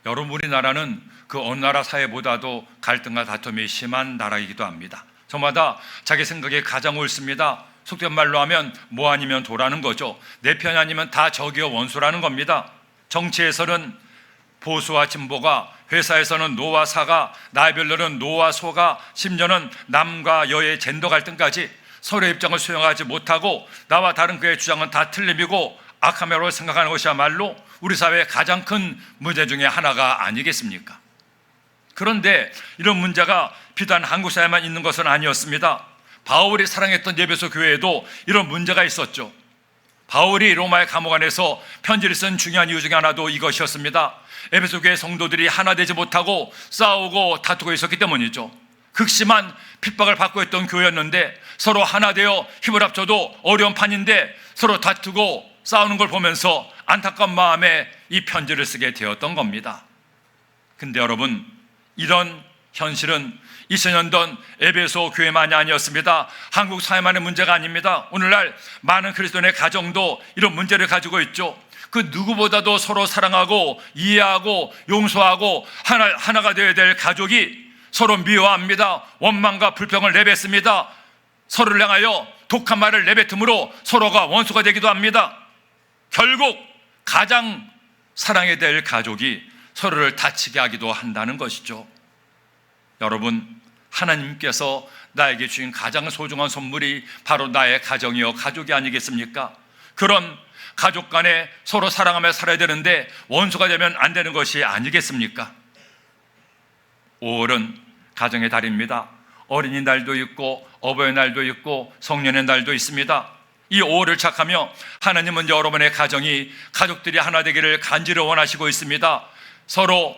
여러분, 우리나라는 그 어느 나라 사회보다도 갈등과 다툼이 심한 나라이기도 합니다. 저마다 자기 생각이 가장 옳습니다. 속된 말로 하면 뭐 아니면 도라는 거죠. 내 편이 아니면 다 적이요 원수라는 겁니다. 정치에서는 보수와 진보가, 회사에서는 노와 사가, 나이별로는 노와 소가, 심지어는 남과 여의 젠더 갈등까지 서로의 입장을 수용하지 못하고 나와 다른 그의 주장은 다 틀림이고 악함이라고 생각하는 것이야말로 우리 사회의 가장 큰 문제 중에 하나가 아니겠습니까? 그런데 이런 문제가 비단 한국 사회만 있는 것은 아니었습니다. 바울이 사랑했던 에베소 교회에도 이런 문제가 있었죠. 바울이 로마의 감옥 안에서 편지를 쓴 중요한 이유 중에 하나도 이것이었습니다. 에베소 교회 성도들이 하나 되지 못하고 싸우고 다투고 있었기 때문이죠. 극심한 핍박을 받고 있던 교회였는데 서로 하나 되어 힘을 합쳐도 어려운 판인데 서로 다투고 싸우는 걸 보면서 안타까운 마음에 이 편지를 쓰게 되었던 겁니다. 근데 여러분, 이런 현실은 2000년 전 에베소 교회만이 아니었습니다. 한국 사회만의 문제가 아닙니다. 오늘날 많은 그리스도인의 가정도 이런 문제를 가지고 있죠. 그 누구보다도 서로 사랑하고 이해하고 용서하고 하나가 되어야 될 가족이 서로 미워합니다. 원망과 불평을 내뱉습니다. 서로를 향하여 독한 말을 내뱉음으로 서로가 원수가 되기도 합니다. 결국 가장 사랑해야 될 가족이 서로를 다치게 하기도 한다는 것이죠. 여러분, 하나님께서 나에게 주신 가장 소중한 선물이 바로 나의 가정이요 가족이 아니겠습니까? 그런 가족 간에 서로 사랑하며 살아야 되는데 원수가 되면 안 되는 것이 아니겠습니까? 5월은 가정의 달입니다. 어린이날도 있고 어버이날도 있고 성년의 날도 있습니다. 이 5월을 착하며 하나님은 여러분의 가족들이 하나 되기를 간절히 원하시고 있습니다. 서로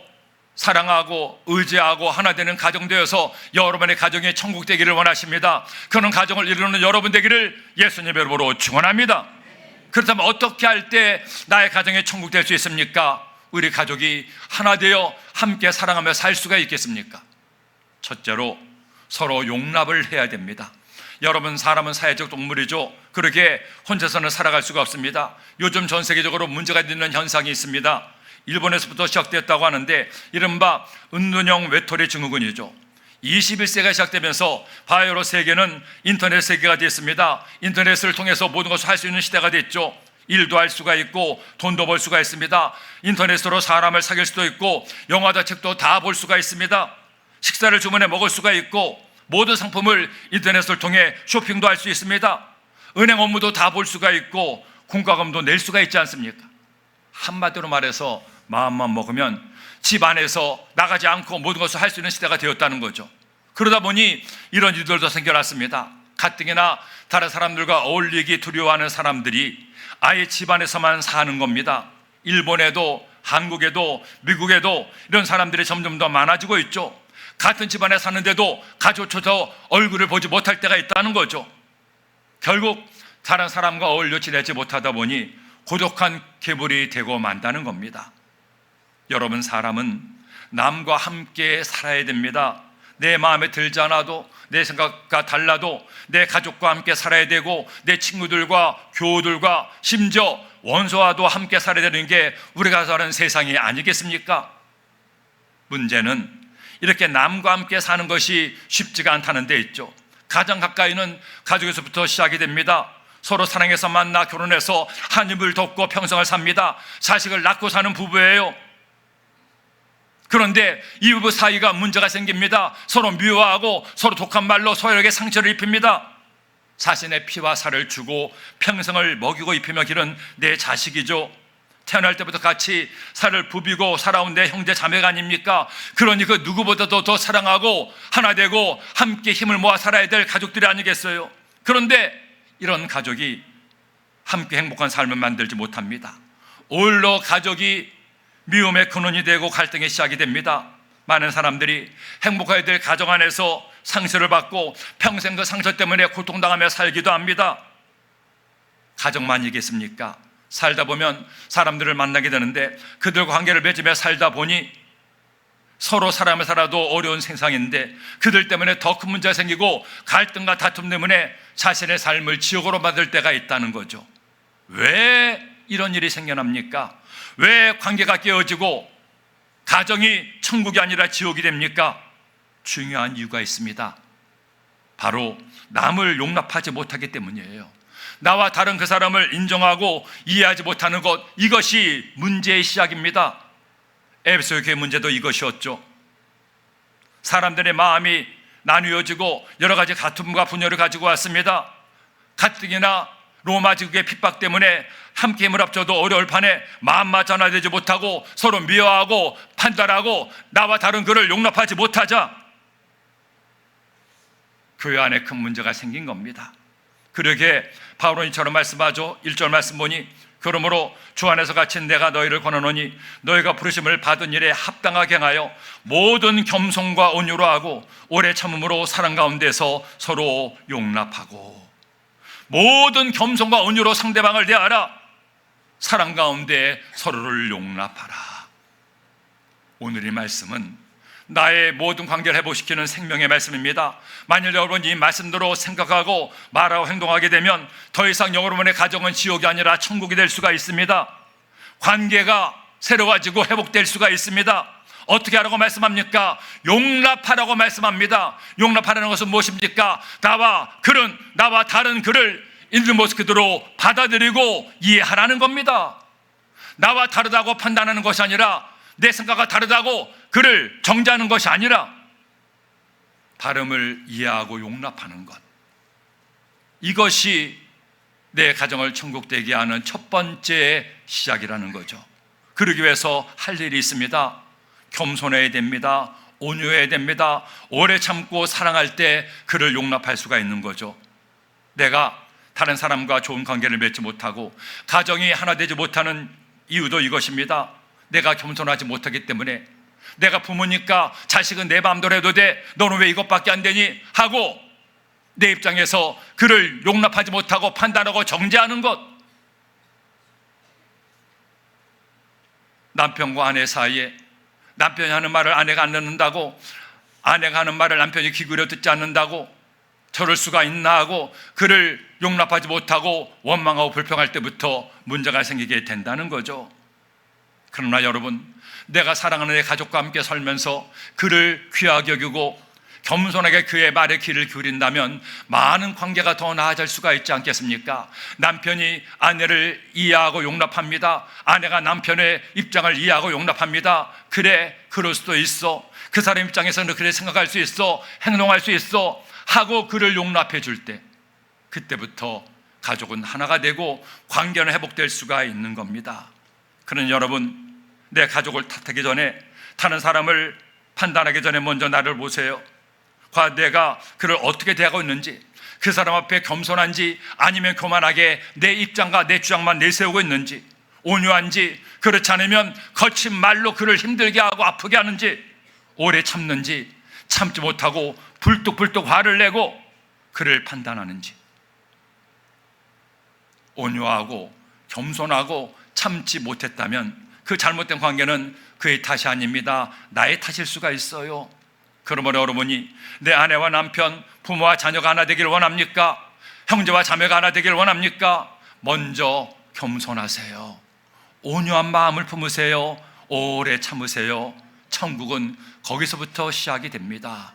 사랑하고 의지하고 하나 되는 가정 되어서 여러분의 가정이 천국 되기를 원하십니다. 그런 가정을 이루는 여러분 되기를 예수님의 이름으로 축원합니다. 그렇다면 어떻게 할 때 나의 가정이 천국 될 수 있습니까? 우리 가족이 하나 되어 함께 사랑하며 살 수가 있겠습니까? 첫째로 서로 용납을 해야 됩니다. 여러분, 사람은 사회적 동물이죠. 그렇게 혼자서는 살아갈 수가 없습니다. 요즘 전 세계적으로 문제가 되는 현상이 있습니다. 일본에서부터 시작됐다고 하는데 이른바 은둔형 외톨이 증후군이죠. 21세기가 시작되면서 바이오로 세계는 인터넷 세계가 됐습니다. 인터넷을 통해서 모든 것을 할 수 있는 시대가 됐죠. 일도 할 수가 있고 돈도 벌 수가 있습니다. 인터넷으로 사람을 사귈 수도 있고 영화도 책도 다 볼 수가 있습니다. 식사를 주문해 먹을 수가 있고 모든 상품을 인터넷을 통해 쇼핑도 할 수 있습니다. 은행 업무도 다 볼 수가 있고 공과금도 낼 수가 있지 않습니까? 한마디로 말해서 마음만 먹으면 집 안에서 나가지 않고 모든 것을 할 수 있는 시대가 되었다는 거죠. 그러다 보니 이런 일들도 생겨났습니다. 가뜩이나 다른 사람들과 어울리기 두려워하는 사람들이 아예 집 안에서만 사는 겁니다. 일본에도 한국에도 미국에도 이런 사람들이 점점 더 많아지고 있죠. 같은 집안에 사는데도 가족조차 얼굴을 보지 못할 때가 있다는 거죠. 결국 다른 사람과 어울려 지내지 못하다 보니 고독한 괴물이 되고 만다는 겁니다. 여러분, 사람은 남과 함께 살아야 됩니다. 내 마음에 들지 않아도, 내 생각과 달라도 내 가족과 함께 살아야 되고 내 친구들과 교우들과 심지어 원수와도 함께 살아야 되는 게 우리가 사는 세상이 아니겠습니까? 문제는 이렇게 남과 함께 사는 것이 쉽지가 않다는 데 있죠. 가장 가까이는 가족에서부터 시작이 됩니다. 서로 사랑해서 만나 결혼해서 한 입을 돕고 평생을 삽니다. 자식을 낳고 사는 부부예요. 그런데 이 부부 사이가 문제가 생깁니다. 서로 미워하고 서로 독한 말로 서로에게 상처를 입힙니다. 자신의 피와 살을 주고 평생을 먹이고 입히며 기른 내 자식이죠. 태어날 때부터 같이 살을 부비고 살아온 내 형제 자매가 아닙니까? 그러니 그 누구보다도 더 사랑하고 하나 되고 함께 힘을 모아 살아야 될 가족들이 아니겠어요? 그런데 이런 가족이 함께 행복한 삶을 만들지 못합니다. 오히려 가족이 미움의 근원이 되고 갈등의 시작이 됩니다. 많은 사람들이 행복해야 될 가정 안에서 상처를 받고 평생 그 상처 때문에 고통당하며 살기도 합니다. 가정만이겠습니까? 살다 보면 사람들을 만나게 되는데 그들과 관계를 맺으며 살다 보니 서로 사람을 살아도 어려운 세상인데 그들 때문에 더 큰 문제가 생기고 갈등과 다툼 때문에 자신의 삶을 지옥으로 만들 때가 있다는 거죠. 왜 이런 일이 생겨납니까? 왜 관계가 깨어지고 가정이 천국이 아니라 지옥이 됩니까? 중요한 이유가 있습니다. 바로 남을 용납하지 못하기 때문이에요. 나와 다른 그 사람을 인정하고 이해하지 못하는 것, 이것이 문제의 시작입니다. 에베소 교회 문제도 이것이었죠. 사람들의 마음이 나누어지고 여러 가지 다툼과 분열을 가지고 왔습니다. 가뜩이나 로마 제국의 핍박 때문에 함께 힘을 합쳐도 어려울 판에 마음마저 하나되지 못하고 서로 미워하고 판단하고 나와 다른 그를 용납하지 못하자 교회 안에 큰 문제가 생긴 겁니다. 그러게 바울은 이처럼 말씀하죠. 1절 말씀 보니 그러므로 주 안에서 갇힌 내가 너희를 권하노니 너희가 부르심을 받은 일에 합당하게 행하여 모든 겸손과 온유로 하고 오래 참음으로 사랑 가운데서 서로 용납하고, 모든 겸손과 온유로 상대방을 대하라. 사랑 가운데 서로를 용납하라. 오늘 이 말씀은 나의 모든 관계를 회복시키는 생명의 말씀입니다. 만일 여러분이 이 말씀대로 생각하고 말하고 행동하게 되면 더 이상 여러분의 가정은 지옥이 아니라 천국이 될 수가 있습니다. 관계가 새로워지고 회복될 수가 있습니다. 어떻게 하라고 말씀합니까? 용납하라고 말씀합니다. 용납하라는 것은 무엇입니까? 나와 다른 그를 있는 모습 그대로 받아들이고 이해하라는 겁니다. 나와 다르다고 판단하는 것이 아니라, 내 생각과 다르다고 그를 정죄하는 것이 아니라 다름을 이해하고 용납하는 것, 이것이 내 가정을 천국되게 하는 첫 번째 시작이라는 거죠. 그러기 위해서 할 일이 있습니다. 겸손해야 됩니다. 온유해야 됩니다. 오래 참고 사랑할 때 그를 용납할 수가 있는 거죠. 내가 다른 사람과 좋은 관계를 맺지 못하고 가정이 하나 되지 못하는 이유도 이것입니다. 내가 겸손하지 못하기 때문에, 내가 부모니까 자식은 내 마음대로 해도 돼, 너는 왜 이것밖에 안 되니? 하고 내 입장에서 그를 용납하지 못하고 판단하고 정죄하는 것, 남편과 아내 사이에 남편이 하는 말을 아내가 안 듣는다고, 아내가 하는 말을 남편이 귀 기울여 듣지 않는다고 저럴 수가 있나 하고 그를 용납하지 못하고 원망하고 불평할 때부터 문제가 생기게 된다는 거죠. 그러나 여러분, 내가 사랑하는 내 가족과 함께 살면서 그를 귀하게 여기고 겸손하게 그의 말에 귀를 기울인다면 많은 관계가 더 나아질 수가 있지 않겠습니까? 남편이 아내를 이해하고 용납합니다. 아내가 남편의 입장을 이해하고 용납합니다. 그래, 그럴 수도 있어. 그 사람 입장에서는 그래 생각할 수 있어, 행동할 수 있어 하고 그를 용납해 줄 때, 그때부터 가족은 하나가 되고 관계는 회복될 수가 있는 겁니다. 그러니 여러분, 내 가족을 탓하기 전에, 다른 사람을 판단하기 전에 먼저 나를 보세요. 내가 그를 어떻게 대하고 있는지, 그 사람 앞에 겸손한지 아니면 교만하게 내 입장과 내 주장만 내세우고 있는지, 온유한지 그렇지 않으면 거친 말로 그를 힘들게 하고 아프게 하는지, 오래 참는지 참지 못하고 불뚝불뚝 화를 내고 그를 판단하는지, 온유하고 겸손하고 참지 못했다면 그 잘못된 관계는 그의 탓이 아닙니다. 나의 탓일 수가 있어요. 그러므로 여러분이 내 아내와 남편, 부모와 자녀가 하나 되기를 원합니까? 형제와 자매가 하나 되기를 원합니까? 먼저 겸손하세요. 온유한 마음을 품으세요. 오래 참으세요. 천국은 거기서부터 시작이 됩니다.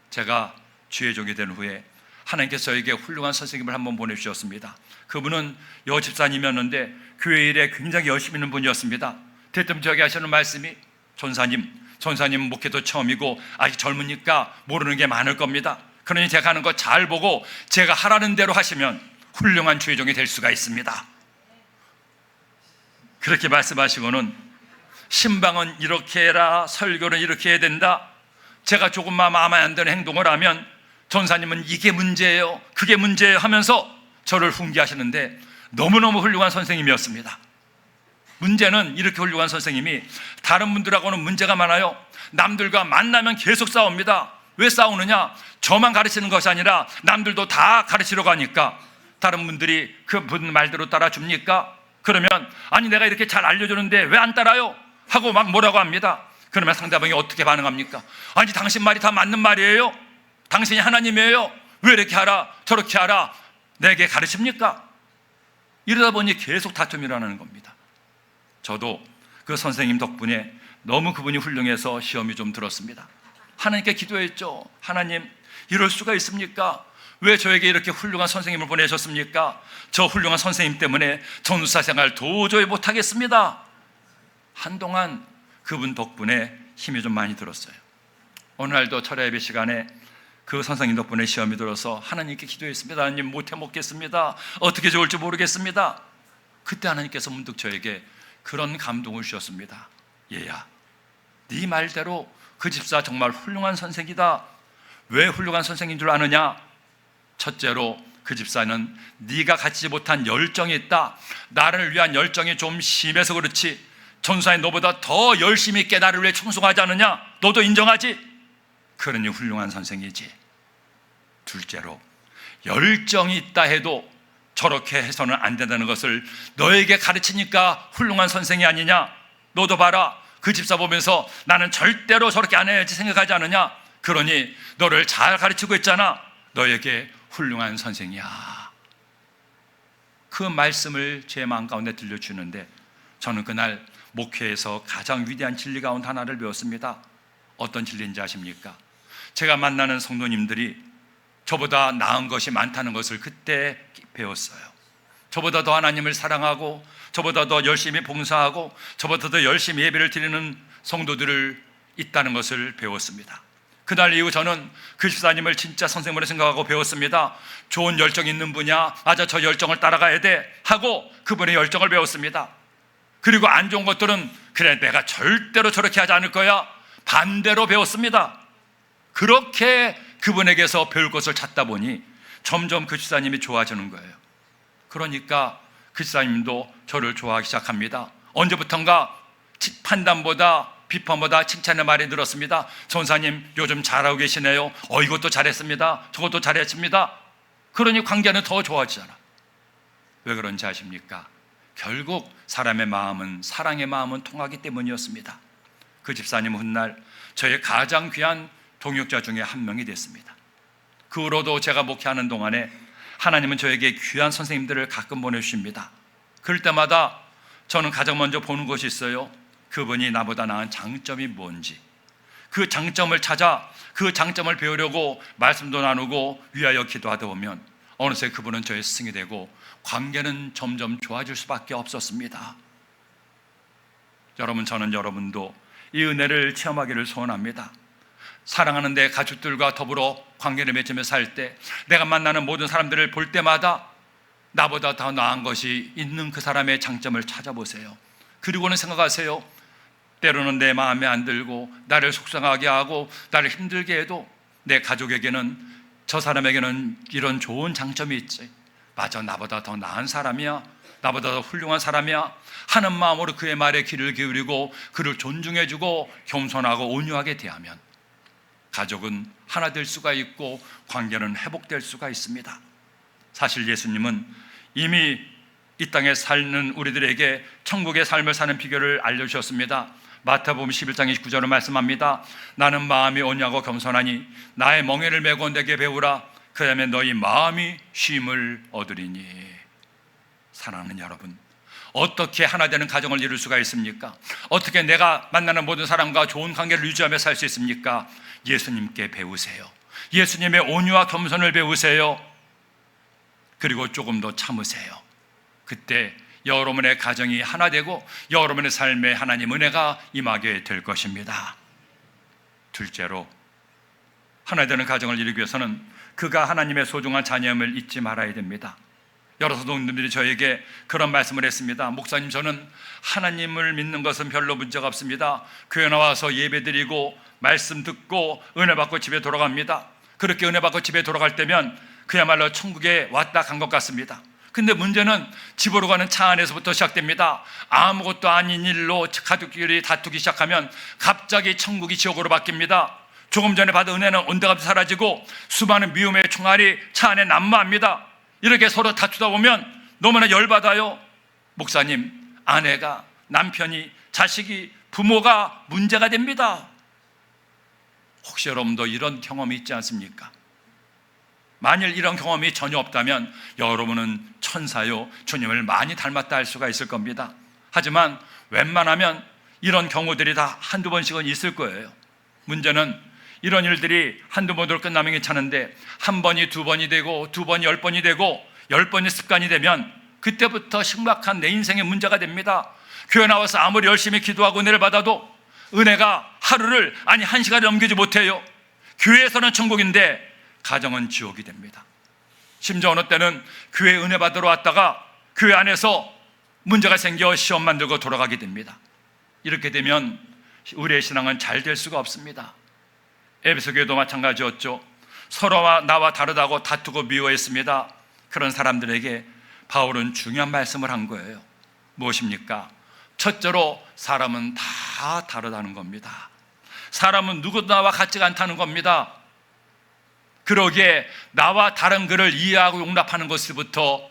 제가 주의 종이 된 후에 하나님께서 저에게 훌륭한 선생님을 한번 보내주셨습니다. 그분은 여집사님이었는데 교회 일에 굉장히 열심히 있는 분이었습니다. 대뜸 저에게 하시는 말씀이, 전사님 목회도 처음이고 아직 젊으니까 모르는 게 많을 겁니다. 그러니 제가 하는 거 잘 보고 제가 하라는 대로 하시면 훌륭한 주의 종이 될 수가 있습니다. 그렇게 말씀하시고는 신방은 이렇게 해라, 설교는 이렇게 해야 된다, 제가 조금만 마음에 안 드는 행동을 하면 전사님은 이게 문제예요, 그게 문제예요 하면서 저를 훈계하시는데 너무너무 훌륭한 선생님이었습니다. 문제는 이렇게 훌륭한 선생님이 다른 분들하고는 문제가 많아요. 남들과 만나면 계속 싸웁니다. 왜 싸우느냐? 저만 가르치는 것이 아니라 남들도 다 가르치려고 하니까. 다른 분들이 그분 말대로 따라줍니까? 그러면 아니 내가 이렇게 잘 알려주는데 왜 안 따라요? 하고 막 뭐라고 합니다. 그러면 상대방이 어떻게 반응합니까? 아니 당신 말이 다 맞는 말이에요? 당신이 하나님이에요? 왜 이렇게 하라 저렇게 하라 내게 가르칩니까? 이러다 보니 계속 다툼이 일어나는 겁니다. 저도 그 선생님 덕분에 너무 그분이 훌륭해서 시험이 좀 들었습니다. 하나님께 기도했죠. 하나님, 이럴 수가 있습니까? 왜 저에게 이렇게 훌륭한 선생님을 보내셨습니까? 저 훌륭한 선생님 때문에 전도사 생활 도저히 못하겠습니다. 한동안 그분 덕분에 힘이 좀 많이 들었어요. 어느 날도 철야 예배 시간에 그 선생님 덕분에 시험이 들어서 하나님께 기도했습니다. 하나님, 못해 먹겠습니다. 어떻게 좋을지 모르겠습니다. 그때 하나님께서 문득 저에게 그런 감동을 주셨습니다. 얘야, 네 말대로 그 집사 정말 훌륭한 선생이다. 왜 훌륭한 선생인 줄 아느냐? 첫째로 그 집사는 네가 갖지 못한 열정이 있다. 나를 위한 열정이 좀 심해서 그렇지 전사인 너보다 더 열심히 있게 나를 위해 충성하지 않느냐? 너도 인정하지? 그러니 훌륭한 선생이지. 둘째로, 열정이 있다 해도 저렇게 해서는 안 된다는 것을 너에게 가르치니까 훌륭한 선생이 아니냐? 너도 봐라, 그 집사 보면서 나는 절대로 저렇게 안 해야지 생각하지 않느냐? 그러니 너를 잘 가르치고 있잖아. 너에게 훌륭한 선생이야. 그 말씀을 제 마음 가운데 들려주는데 저는 그날 목회에서 가장 위대한 진리 가운데 하나를 배웠습니다. 어떤 진리인지 아십니까? 제가 만나는 성도님들이 저보다 나은 것이 많다는 것을 그때 배웠어요. 저보다 더 하나님을 사랑하고 저보다 더 열심히 봉사하고 저보다 더 열심히 예배를 드리는 성도들을 있다는 것을 배웠습니다. 그날 이후 저는 그 집사님을 진짜 선생님으로 생각하고 배웠습니다. 좋은 열정이 있는 분이야. 맞아, 저 열정을 따라가야 돼 하고 그분의 열정을 배웠습니다. 그리고 안 좋은 것들은 그래, 내가 절대로 저렇게 하지 않을 거야. 반대로 배웠습니다. 그렇게 그분에게서 배울 것을 찾다 보니 점점 그 집사님이 좋아지는 거예요. 그러니까 그 집사님도 저를 좋아하기 시작합니다. 언제부턴가 판단보다 비판보다 칭찬의 말이 늘었습니다. 전사님, 요즘 잘하고 계시네요. 이것도 잘했습니다. 저것도 잘했습니다. 그러니 관계는 더 좋아지잖아. 왜 그런지 아십니까? 결국 사람의 마음은, 사랑의 마음은 통하기 때문이었습니다. 그 집사님은 훗날 저의 가장 귀한 동역자 중에 한 명이 됐습니다. 그 후로도 제가 목회하는 동안에 하나님은 저에게 귀한 선생님들을 가끔 보내주십니다. 그럴 때마다 저는 가장 먼저 보는 것이 있어요. 그분이 나보다 나은 장점이 뭔지, 그 장점을 찾아 그 장점을 배우려고 말씀도 나누고 위하여 기도하다 보면 어느새 그분은 저의 스승이 되고 관계는 점점 좋아질 수밖에 없었습니다. 여러분, 저는 여러분도 이 은혜를 체험하기를 소원합니다. 사랑하는 내 가족들과 더불어 관계를 맺으며 살 때 내가 만나는 모든 사람들을 볼 때마다 나보다 더 나은 것이 있는 그 사람의 장점을 찾아보세요. 그리고는 생각하세요. 때로는 내 마음에 안 들고 나를 속상하게 하고 나를 힘들게 해도 내 가족에게는, 저 사람에게는 이런 좋은 장점이 있지. 맞아, 나보다 더 나은 사람이야, 나보다 더 훌륭한 사람이야 하는 마음으로 그의 말에 귀를 기울이고 그를 존중해주고 겸손하고 온유하게 대하면 가족은 하나 될 수가 있고 관계는 회복될 수가 있습니다. 사실 예수님은 이미 이 땅에 사는 우리들에게 천국의 삶을 사는 비결을 알려주셨습니다. 마태복음 11장 29절을 말씀합니다. 나는 마음이 온유하고 겸손하니 나의 멍에를 메고 내게 배우라. 그다음에 너희 마음이 쉼을 얻으리니. 사랑하는 여러분, 어떻게 하나 되는 가정을 이룰 수가 있습니까? 어떻게 내가 만나는 모든 사람과 좋은 관계를 유지하며 살 수 있습니까? 예수님께 배우세요. 예수님의 온유와 겸손을 배우세요. 그리고 조금 더 참으세요. 그때 여러분의 가정이 하나 되고 여러분의 삶에 하나님 은혜가 임하게 될 것입니다. 둘째로, 하나 되는 가정을 이루기 위해서는 그가 하나님의 소중한 자녀임을 잊지 말아야 됩니다. 여러 성도님들이 저에게 그런 말씀을 했습니다. 목사님, 저는 하나님을 믿는 것은 별로 문제가 없습니다. 교회 나와서 예배드리고 말씀 듣고 은혜 받고 집에 돌아갑니다. 그렇게 은혜 받고 집에 돌아갈 때면 그야말로 천국에 왔다 간 것 같습니다. 근데 문제는 집으로 가는 차 안에서부터 시작됩니다. 아무것도 아닌 일로 가족끼리 다투기 시작하면 갑자기 천국이 지옥으로 바뀝니다. 조금 전에 받은 은혜는 온데간데 사라지고 수많은 미움의 총알이 차 안에 난무합니다. 이렇게 서로 다투다 보면 너무나 열받아요. 목사님, 아내가, 남편이, 자식이, 부모가 문제가 됩니다. 혹시 여러분도 이런 경험이 있지 않습니까? 만일 이런 경험이 전혀 없다면 여러분은 천사요, 주님을 많이 닮았다 할 수가 있을 겁니다. 하지만 웬만하면 이런 경우들이 다 한두 번씩은 있을 거예요. 문제는 이런 일들이 한두 번으로 끝나면 괜찮은데 한 번이 두 번이 되고 두 번이 10번이 되고 10번이 습관이 되면 그때부터 심각한 내 인생의 문제가 됩니다. 교회 나와서 아무리 열심히 기도하고 은혜를 받아도 은혜가 하루를, 아니 1시간을 넘기지 못해요. 교회에서는 천국인데 가정은 지옥이 됩니다. 심지어 어느 때는 교회 은혜 받으러 왔다가 교회 안에서 문제가 생겨 시험 만들고 돌아가게 됩니다. 이렇게 되면 우리의 신앙은 잘 될 수가 없습니다. 에베소 교회도 마찬가지였죠. 서로와 나와 다르다고 다투고 미워했습니다. 그런 사람들에게 바울은 중요한 말씀을 한 거예요. 무엇입니까? 첫째로 사람은 다 다르다는 겁니다. 사람은 누구도 나와 같지가 않다는 겁니다. 그러기에 나와 다른 그를 이해하고 용납하는 것부터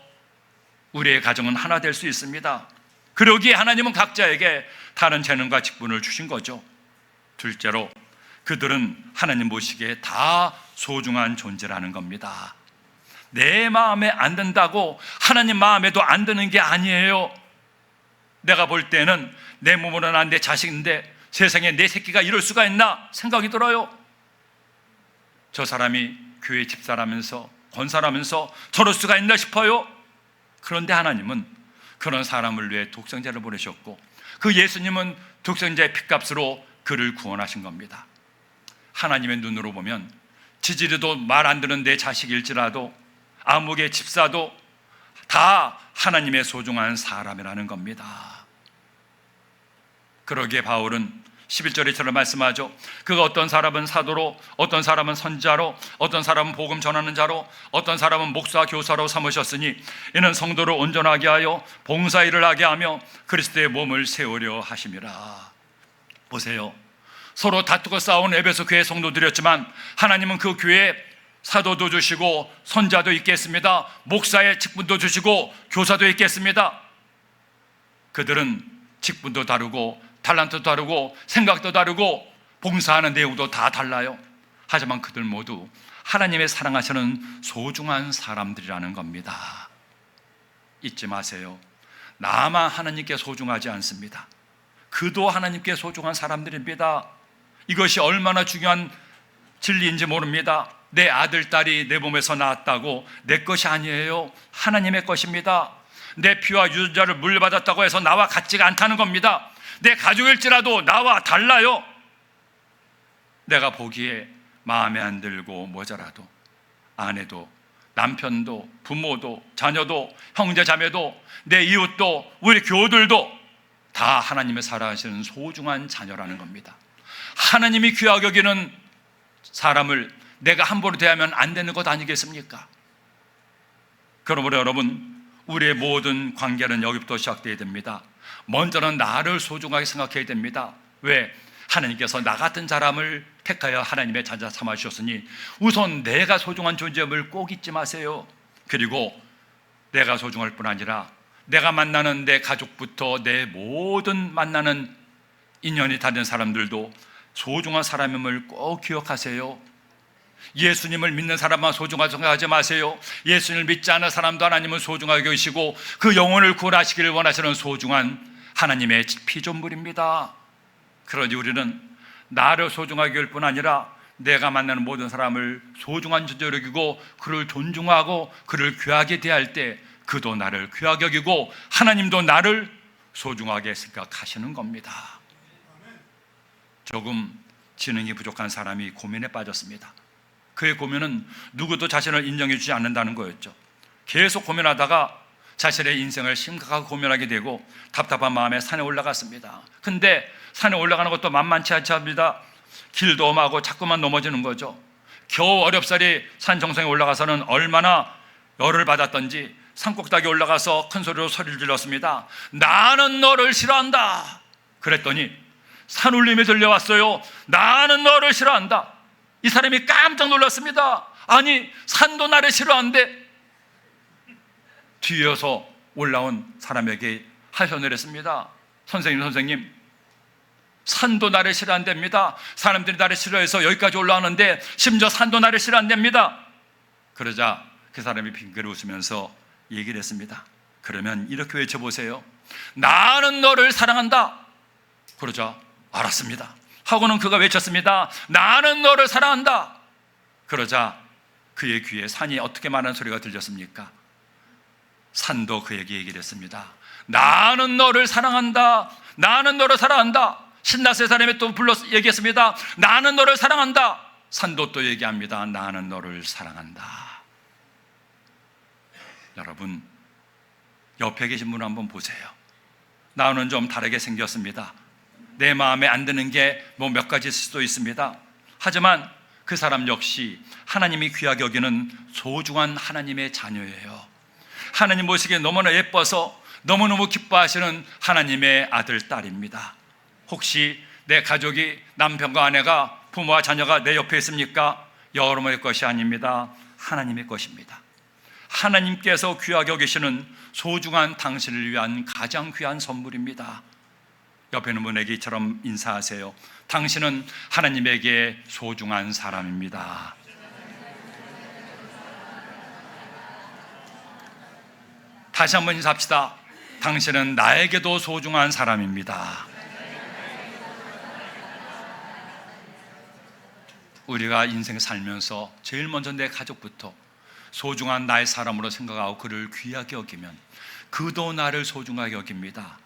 우리의 가정은 하나 될 수 있습니다. 그러기에 하나님은 각자에게 다른 재능과 직분을 주신 거죠. 둘째로 그들은 하나님 보시기에 다 소중한 존재라는 겁니다. 내 마음에 안 든다고 하나님 마음에도 안 드는 게 아니에요. 내가 볼 때는 내 몸으로 난 내 자식인데 세상에 내 새끼가 이럴 수가 있나 생각이 들어요. 저 사람이 교회 집사라면서 권사라면서 저럴 수가 있나 싶어요. 그런데 하나님은 그런 사람을 위해 독생자를 보내셨고 그 예수님은 독생자의 핏값으로 그를 구원하신 겁니다. 하나님의 눈으로 보면 지지리도 말 안 듣는 내 자식일지라도 아무개 집사도 다 하나님의 소중한 사람이라는 겁니다. 그러기에 바울은 11절에 이처럼 말씀하죠. 그가 어떤 사람은 사도로, 어떤 사람은 선지자로, 어떤 사람은 복음 전하는 자로, 어떤 사람은 목사 교사로 삼으셨으니 이는 성도를 온전하게 하여 봉사일을 하게 하며 그리스도의 몸을 세우려 하심이라. 보세요. 서로 다투고 싸운 에베소 교회 성도들이었지만 하나님은 그 교회에 사도도 주시고 선자도 있겠습니다. 목사의 직분도 주시고 교사도 있겠습니다. 그들은 직분도 다르고 달란트도 다르고 생각도 다르고 봉사하는 내용도 다 달라요. 하지만 그들 모두 하나님의 사랑하시는 소중한 사람들이라는 겁니다. 잊지 마세요. 나만 하나님께 소중하지 않습니다. 그도 하나님께 소중한 사람들입니다. 이것이 얼마나 중요한 진리인지 모릅니다. 내 아들, 딸이 내 몸에서 나왔다고 내 것이 아니에요. 하나님의 것입니다. 내 피와 유전자를 물려받았다고 해서 나와 같지가 않다는 겁니다. 내 가족일지라도 나와 달라요. 내가 보기에 마음에 안 들고 모자라도 아내도 남편도 부모도 자녀도 형제 자매도 내 이웃도 우리 교우들도 다 하나님의 사랑하시는 소중한 자녀라는 겁니다. 하나님이 귀하게 여기는 사람을 내가 함부로 대하면 안 되는 것 아니겠습니까? 그러므로 여러분, 우리의 모든 관계는 여기부터 시작되어야 됩니다. 먼저는 나를 소중하게 생각해야 됩니다. 왜? 하나님께서 나 같은 사람을 택하여 하나님의 자녀 삼아 주셨으니 우선 내가 소중한 존재임을 꼭 잊지 마세요. 그리고 내가 소중할 뿐 아니라 내가 만나는 내 가족부터 내 모든 만나는 인연이 다른 사람들도 소중한 사람임을 꼭 기억하세요. 예수님을 믿는 사람만 소중하게 생각하지 마세요. 예수님을 믿지 않은 사람도 하나님은 소중하게 여기시고 그 영혼을 구원하시기를 원하시는 소중한 하나님의 피조물입니다. 그러니 우리는 나를 소중하게 여길 뿐 아니라 내가 만나는 모든 사람을 소중한 존재로 여기고 그를 존중하고 그를 귀하게 대할 때 그도 나를 귀하게 여기고 하나님도 나를 소중하게 생각하시는 겁니다. 조금 지능이 부족한 사람이 고민에 빠졌습니다. 그의 고민은 누구도 자신을 인정해 주지 않는다는 거였죠. 계속 고민하다가 자신의 인생을 심각하게 고민하게 되고 답답한 마음에 산에 올라갔습니다. 근데 산에 올라가는 것도 만만치 않지 않습니다. 길도 험하고 자꾸만 넘어지는 거죠. 겨우 어렵사리 산 정상에 올라가서는 얼마나 열을 받았던지 산꼭대기에 올라가서 큰 소리로 소리를 질렀습니다. 나는 너를 싫어한다. 그랬더니 산울림이 들려왔어요. 나는 너를 싫어한다. 이 사람이 깜짝 놀랐습니다. 아니, 산도 나를 싫어한대. 뒤에서 올라온 사람에게 하소연을 했습니다. 선생님, 산도 나를 싫어한답니다. 사람들이 나를 싫어해서 여기까지 올라오는데 심지어 산도 나를 싫어한답니다. 그러자 그 사람이 빙그레 웃으면서 얘기를 했습니다. 그러면 이렇게 외쳐보세요. 나는 너를 사랑한다. 그러자 알았습니다 하고는 그가 외쳤습니다. 나는 너를 사랑한다. 그러자 그의 귀에 산이 어떻게 말하는 소리가 들렸습니까? 산도 그에게 얘기를 했습니다. 나는 너를 사랑한다. 나는 너를 사랑한다. 신나세 사람이 또 불러서 얘기했습니다. 나는 너를 사랑한다. 산도 또 얘기합니다. 나는 너를 사랑한다. 여러분, 옆에 계신 분 한번 보세요. 나는 좀 다르게 생겼습니다. 내 마음에 안 드는 게 뭐 몇 가지 있을 수도 있습니다. 하지만 그 사람 역시 하나님이 귀하게 여기는 소중한 하나님의 자녀예요. 하나님 보시기에 너무나 예뻐서 너무너무 기뻐하시는 하나님의 아들, 딸입니다. 혹시 내 가족이 남편과 아내가 부모와 자녀가 내 옆에 있습니까? 여러분의 것이 아닙니다. 하나님의 것입니다. 하나님께서 귀하게 여기시는 소중한 당신을 위한 가장 귀한 선물입니다. 옆에 있는 분에게 이처럼 인사하세요. 당신은 하나님에게 소중한 사람입니다. 다시 한번 인사합시다. 당신은 나에게도 소중한 사람입니다. 우리가 인생 살면서 제일 먼저 내 가족부터 소중한 나의 사람으로 생각하고 그를 귀하게 여기면 그도 나를 소중하게 여깁니다.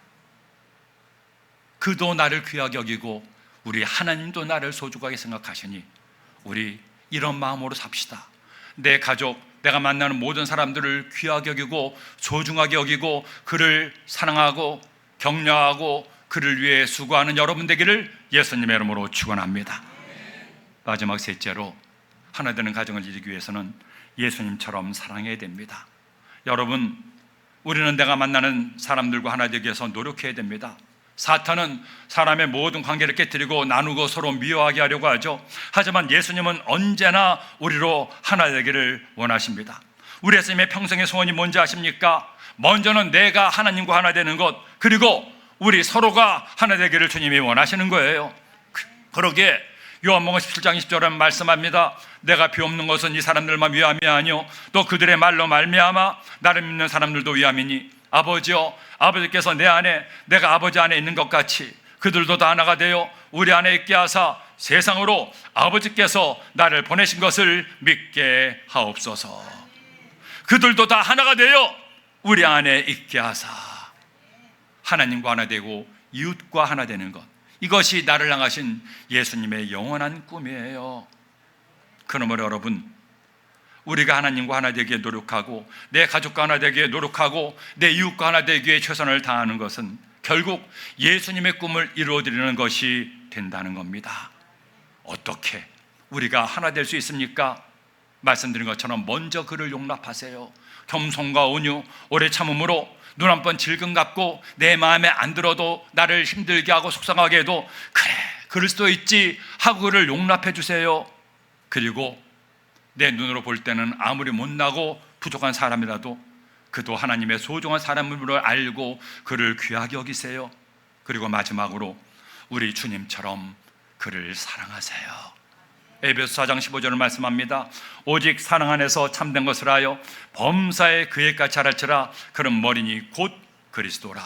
그도 나를 귀하게 여기고 우리 하나님도 나를 소중하게 생각하시니 우리 이런 마음으로 삽시다. 내 가족, 내가 만나는 모든 사람들을 귀하게 여기고 소중하게 여기고 그를 사랑하고 격려하고 그를 위해 수고하는 여러분 되기를 예수님의 이름으로 축원합니다. 마지막 셋째로 하나 되는 가정을 이루기 위해서는 예수님처럼 사랑해야 됩니다. 여러분, 우리는 내가 만나는 사람들과 하나 되기 위해서 노력해야 됩니다. 사탄은 사람의 모든 관계를 깨뜨리고 나누고 서로 미워하게 하려고 하죠. 하지만 예수님은 언제나 우리로 하나 되기를 원하십니다. 우리 예수님의 평생의 소원이 뭔지 아십니까? 먼저는 내가 하나님과 하나 되는 것, 그리고 우리 서로가 하나 되기를 주님이 원하시는 거예요. 그러기에 요한복음 17장 20절에 말씀합니다. 내가 비옵는 것은 이 사람들만 위함이 아니요 또 그들의 말로 말미암아 나를 믿는 사람들도 위함이니 아버지여, 아버지께서 내 안에 내가 아버지 안에 있는 것 같이 그들도 다 하나가 되어 우리 안에 있게 하사 세상으로 아버지께서 나를 보내신 것을 믿게 하옵소서. 그들도 다 하나가 되어 우리 안에 있게 하사 하나님과 하나 되고 이웃과 하나 되는 것, 이것이 나를 향하신 예수님의 영원한 꿈이에요. 그러므로 여러분, 우리가 하나님과 하나 되기에 노력하고 내 가족과 하나 되기에 노력하고 내 이웃과 하나 되기에 최선을 다하는 것은 결국 예수님의 꿈을 이루어드리는 것이 된다는 겁니다. 어떻게 우리가 하나 될 수 있습니까? 말씀드린 것처럼 먼저 그를 용납하세요. 겸손과 온유, 오래 참음으로 눈 한 번 질끈 감고 내 마음에 안 들어도 나를 힘들게 하고 속상하게 해도 그래, 그럴 수도 있지 하고 그를 용납해 주세요. 그리고 내 눈으로 볼 때는 아무리 못나고 부족한 사람이라도 그도 하나님의 소중한 사람으로 알고 그를 귀하게 여기세요. 그리고 마지막으로 우리 주님처럼 그를 사랑하세요. 에베소 4장 15절을 말씀합니다. 오직 사랑 안에서 참된 것을 하여 범사에 그의 같이 알지라 그런 머리니 곧 그리스도라.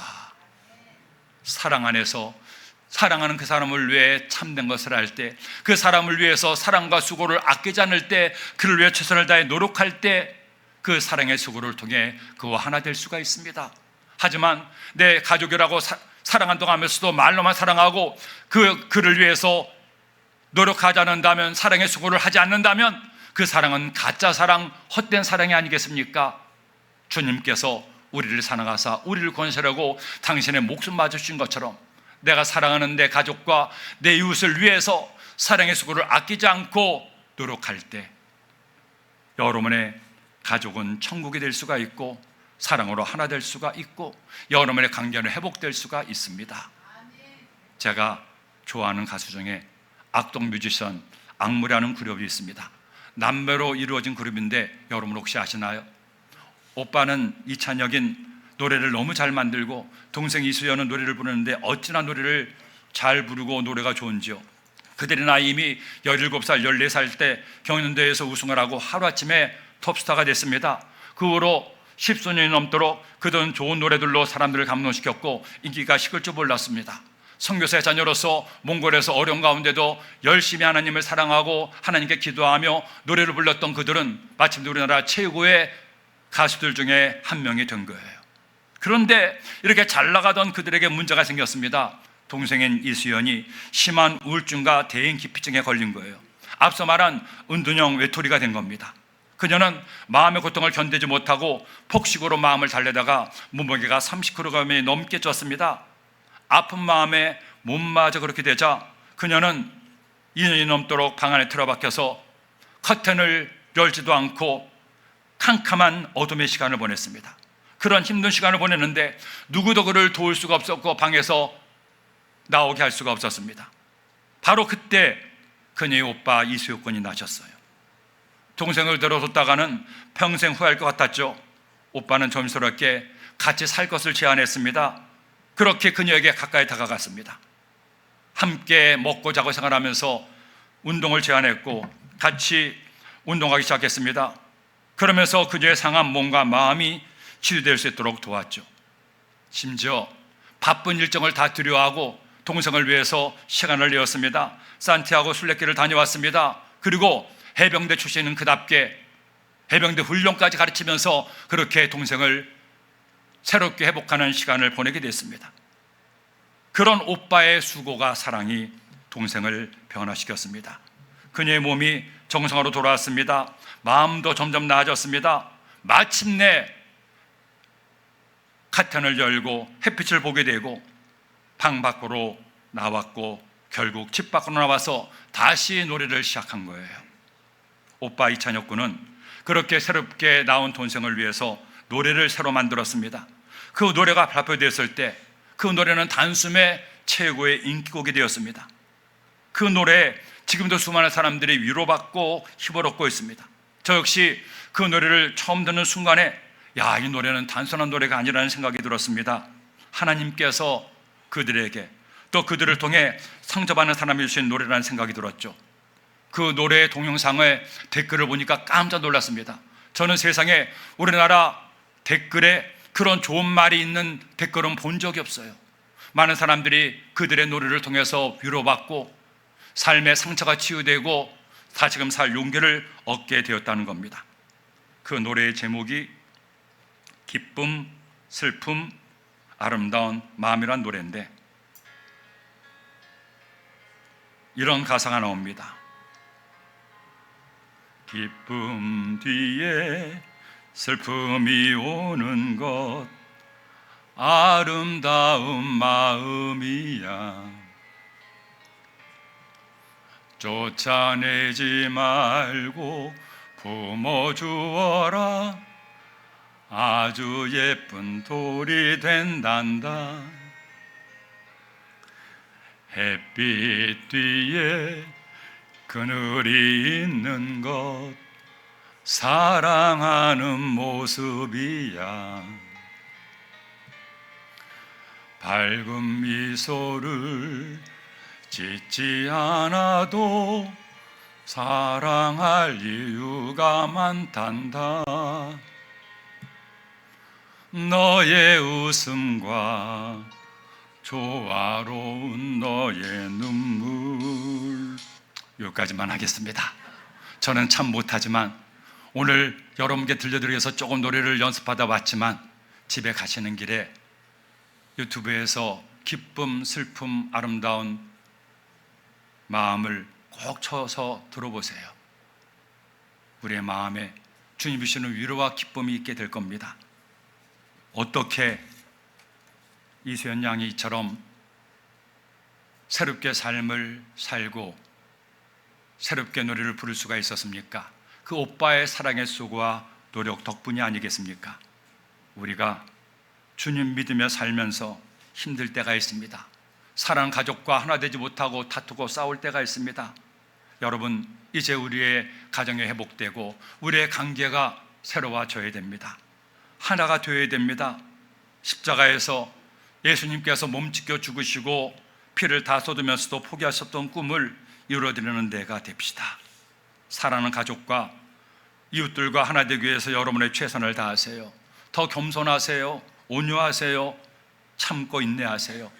사랑 안에서 사랑하는 그 사람을 위해 참된 것을 할 때, 그 사람을 위해서 사랑과 수고를 아끼지 않을 때, 그를 위해 최선을 다해 노력할 때 그 사랑의 수고를 통해 그와 하나 될 수가 있습니다. 하지만 내 가족이라고 사랑한다고 하면서도 말로만 사랑하고 그를 위해서 노력하지 않는다면, 사랑의 수고를 하지 않는다면 그 사랑은 가짜 사랑, 헛된 사랑이 아니겠습니까? 주님께서 우리를 사랑하사 우리를 건설하고 당신의 목숨 맞으신 것처럼 내가 사랑하는 내 가족과 내 이웃을 위해서 사랑의 수고를 아끼지 않고 노력할 때 여러분의 가족은 천국이 될 수가 있고 사랑으로 하나 될 수가 있고 여러분의 관계는 회복될 수가 있습니다. 제가 좋아하는 가수 중에 악동 뮤지션 악무라는 그룹이 있습니다. 남매로 이루어진 그룹인데 여러분 혹시 아시나요? 오빠는 이찬혁인 노래를 너무 잘 만들고 동생 이수연은 노래를 부르는데 어찌나 노래를 잘 부르고 노래가 좋은지요. 그들의 나이 이미 17살, 14살 때 경연대회에서 우승을 하고 하루아침에 톱스타가 됐습니다. 그 후로 10수년이 넘도록 그들은 좋은 노래들로 사람들을 감동시켰고 인기가 식을 줄 몰랐습니다. 선교사의 자녀로서 몽골에서 어려운 가운데도 열심히 하나님을 사랑하고 하나님께 기도하며 노래를 불렀던 그들은 마침내 우리나라 최고의 가수들 중에 한 명이 된 거예요. 그런데 이렇게 잘 나가던 그들에게 문제가 생겼습니다. 동생인 이수연이 심한 우울증과 대인기피증에 걸린 거예요. 앞서 말한 은둔형 외톨이가 된 겁니다. 그녀는 마음의 고통을 견디지 못하고 폭식으로 마음을 달래다가 몸무게가 30kg이 넘게 쪘습니다. 아픈 마음에 몸마저 그렇게 되자 그녀는 2년이 넘도록 방 안에 틀어박혀서 커튼을 열지도 않고 캄캄한 어둠의 시간을 보냈습니다. 그런 힘든 시간을 보냈는데 누구도 그를 도울 수가 없었고 방에서 나오게 할 수가 없었습니다. 바로 그때 그녀의 오빠 이수혁 군이 나셨어요. 동생을 들어뒀다가는 평생 후회할 것 같았죠. 오빠는 조심스럽게 같이 살 것을 제안했습니다. 그렇게 그녀에게 가까이 다가갔습니다. 함께 먹고 자고 생활하면서 운동을 제안했고 같이 운동하기 시작했습니다. 그러면서 그녀의 상한 몸과 마음이 치유될 수 있도록 도왔죠. 심지어 바쁜 일정을 다 두려워하고 동생을 위해서 시간을 내었습니다. 산티아고 순례길을 다녀왔습니다. 그리고 해병대 출신은 그답게 해병대 훈련까지 가르치면서 그렇게 동생을 새롭게 회복하는 시간을 보내게 됐습니다. 그런 오빠의 수고가 사랑이 동생을 변화시켰습니다. 그녀의 몸이 정상으로 돌아왔습니다. 마음도 점점 나아졌습니다. 마침내 커튼을 열고 햇빛을 보게 되고 방 밖으로 나왔고 결국 집 밖으로 나와서 다시 노래를 시작한 거예요. 오빠 이찬혁 군은 그렇게 새롭게 나온 동생을 위해서 노래를 새로 만들었습니다. 그 노래가 발표됐을 때 그 노래는 단숨에 최고의 인기곡이 되었습니다. 그 노래에 지금도 수많은 사람들이 위로받고 힘을 얻고 있습니다. 저 역시 그 노래를 처음 듣는 순간에 야, 이 노래는 단순한 노래가 아니라는 생각이 들었습니다. 하나님께서 그들에게 또 그들을 통해 상처받는 사람이 주신 노래라는 생각이 들었죠. 그 노래의 동영상의 댓글을 보니까 깜짝 놀랐습니다. 저는 세상에 우리나라 댓글에 그런 좋은 말이 있는 댓글은 본 적이 없어요. 많은 사람들이 그들의 노래를 통해서 위로받고 삶의 상처가 치유되고 다시금 살 용기를 얻게 되었다는 겁니다. 그 노래의 제목이 기쁨, 슬픔, 아름다운 마음이란 노래인데 이런 가사가 나옵니다. 기쁨 뒤에 슬픔이 오는 것 아름다운 마음이야. 쫓아내지 말고 품어주어라. 아주 예쁜 돌이 된단다. 햇빛 뒤에 그늘이 있는 것 사랑하는 모습이야. 밝은 미소를 짓지 않아도 사랑할 이유가 많단다. 너의 웃음과 조화로운 너의 눈물. 여기까지만 하겠습니다. 저는 참 못하지만 오늘 여러분께 들려드리기 위해서 조금 노래를 연습하다 왔지만 집에 가시는 길에 유튜브에서 기쁨, 슬픔, 아름다운 마음을 꼭 쳐서 들어보세요. 우리의 마음에 주님 주시는 위로와 기쁨이 있게 될 겁니다. 어떻게 이수연 양이 이처럼 새롭게 삶을 살고 새롭게 노래를 부를 수가 있었습니까? 그 오빠의 사랑의 수고와 노력 덕분이 아니겠습니까? 우리가 주님 믿으며 살면서 힘들 때가 있습니다. 사랑하는 가족과 하나 되지 못하고 다투고 싸울 때가 있습니다. 여러분, 이제 우리의 가정이 회복되고 우리의 관계가 새로워져야 됩니다. 하나가 되어야 됩니다. 십자가에서 예수님께서 몸짓겨 죽으시고 피를 다 쏟으면서도 포기하셨던 꿈을 이루어드리는 데가 됩시다. 사랑하는 가족과 이웃들과 하나 되기 위해서 여러분의 최선을 다하세요. 더 겸손하세요. 온유하세요. 참고 인내하세요.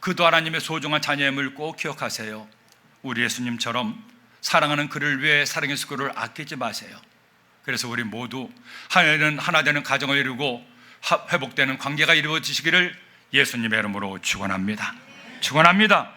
그도 하나님의 소중한 자녀임을 꼭 기억하세요. 우리 예수님처럼 사랑하는 그를 위해 사랑의 그를 아끼지 마세요. 그래서 우리 모두 하나 되는 가정을 이루고 회복되는 관계가 이루어지시기를 예수님의 이름으로 축원합니다. 축원합니다.